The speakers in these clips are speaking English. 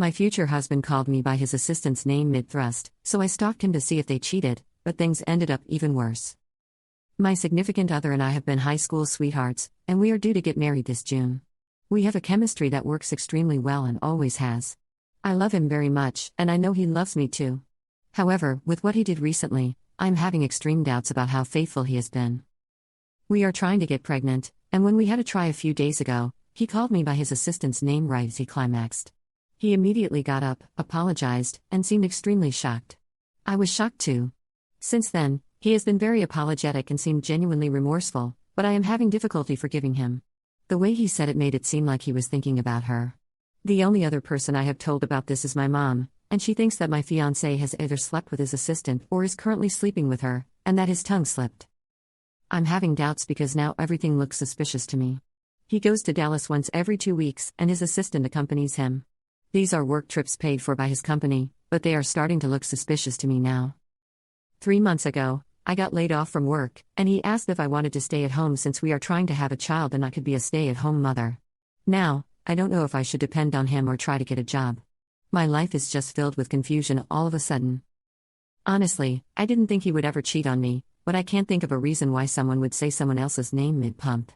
My future husband called me by his assistant's name mid-thrust, so I stalked him to see if they cheated, but things ended up even worse. My significant other and I have been high school sweethearts, and we are due to get married this June. We have a chemistry that works extremely well and always has. I love him very much, and I know he loves me too. However, with what he did recently, I'm having extreme doubts about how faithful he has been. We are trying to get pregnant, and when we had a try a few days ago, he called me by his assistant's name right as he climaxed. He immediately got up, apologized, and seemed extremely shocked. I was shocked too. Since then, he has been very apologetic and seemed genuinely remorseful, but I am having difficulty forgiving him. The way he said it made it seem like he was thinking about her. The only other person I have told about this is my mom, and she thinks that my fiancé has either slept with his assistant or is currently sleeping with her, and that his tongue slipped. I'm having doubts because now everything looks suspicious to me. He goes to Dallas once every 2 weeks, and his assistant accompanies him. These are work trips paid for by his company, but they are starting to look suspicious to me now. 3 months ago, I got laid off from work, and he asked if I wanted to stay at home since we are trying to have a child and I could be a stay-at-home mother. Now, I don't know if I should depend on him or try to get a job. My life is just filled with confusion all of a sudden. Honestly, I didn't think he would ever cheat on me, but I can't think of a reason why someone would say someone else's name mid-pump.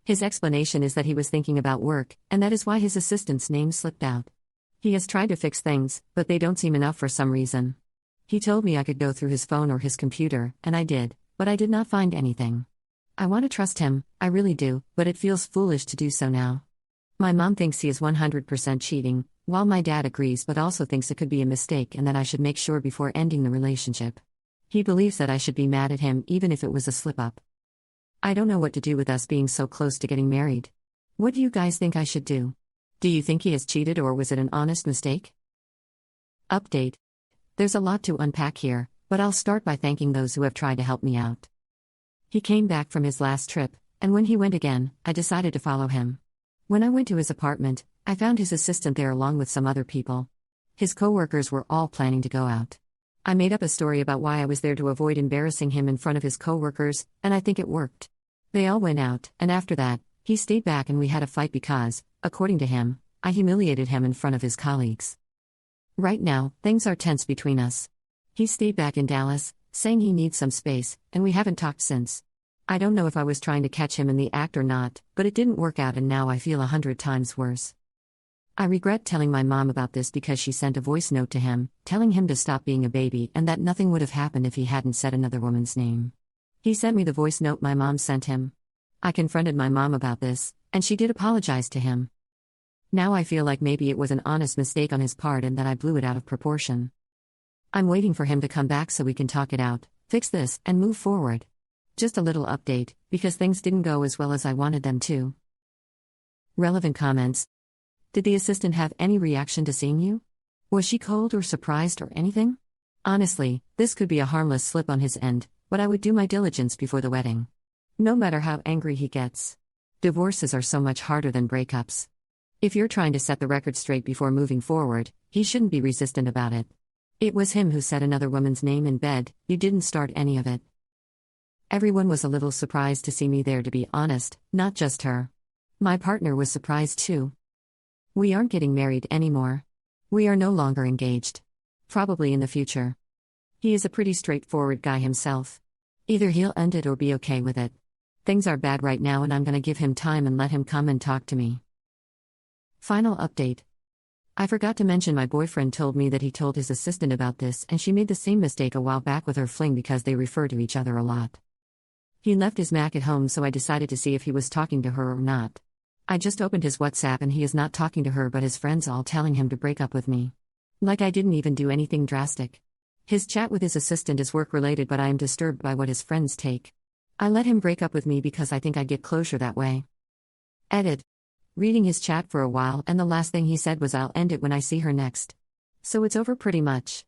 His explanation is that he was thinking about work, and that is why his assistant's name slipped out. He has tried to fix things, but they don't seem enough for some reason. He told me I could go through his phone or his computer, and I did, but I did not find anything. I want to trust him, I really do, but it feels foolish to do so now. My mom thinks he is 100% cheating, while my dad agrees but also thinks it could be a mistake and that I should make sure before ending the relationship. He believes that I should be mad at him even if it was a slip-up. I don't know what to do with us being so close to getting married. What do you guys think I should do? Do you think he has cheated or was it an honest mistake? Update. There's a lot to unpack here, but I'll start by thanking those who have tried to help me out. He came back from his last trip, and when he went again, I decided to follow him. When I went to his apartment, I found his assistant there along with some other people. His co-workers were all planning to go out. I made up a story about why I was there to avoid embarrassing him in front of his co-workers, and I think it worked. They all went out, and after that, he stayed back and we had a fight because, according to him, I humiliated him in front of his colleagues. Right now, things are tense between us. He stayed back in Dallas, saying he needs some space, and we haven't talked since. I don't know if I was trying to catch him in the act or not, but it didn't work out and now I feel 100 times worse. I regret telling my mom about this because she sent a voice note to him, telling him to stop being a baby and that nothing would have happened if he hadn't said another woman's name. He sent me the voice note my mom sent him. I confronted my mom about this, and she did apologize to him. Now I feel like maybe it was an honest mistake on his part and that I blew it out of proportion. I'm waiting for him to come back so we can talk it out, fix this, and move forward. Just a little update, because things didn't go as well as I wanted them to. Relevant comments. Did the assistant have any reaction to seeing you? Was she cold or surprised or anything? Honestly, this could be a harmless slip on his end, but I would do my diligence before the wedding. No matter how angry he gets. Divorces are so much harder than breakups. If you're trying to set the record straight before moving forward, he shouldn't be resistant about it. It was him who said another woman's name in bed, you didn't start any of it. Everyone was a little surprised to see me there, to be honest, not just her. My partner was surprised too. We aren't getting married anymore. We are no longer engaged. Probably in the future. He is a pretty straightforward guy himself. Either he'll end it or be okay with it. Things are bad right now and I'm gonna give him time and let him come and talk to me. Final update. I forgot to mention my boyfriend told me that he told his assistant about this and she made the same mistake a while back with her fling because they refer to each other a lot. He left his Mac at home so I decided to see if he was talking to her or not. I just opened his WhatsApp and he is not talking to her but his friends all telling him to break up with me. Like I didn't even do anything drastic. His chat with his assistant is work-related but I am disturbed by what his friends take. I let him break up with me because I think I'd get closure that way. Edit. Reading his chat for a while and the last thing he said was I'll end it when I see her next. So it's over pretty much.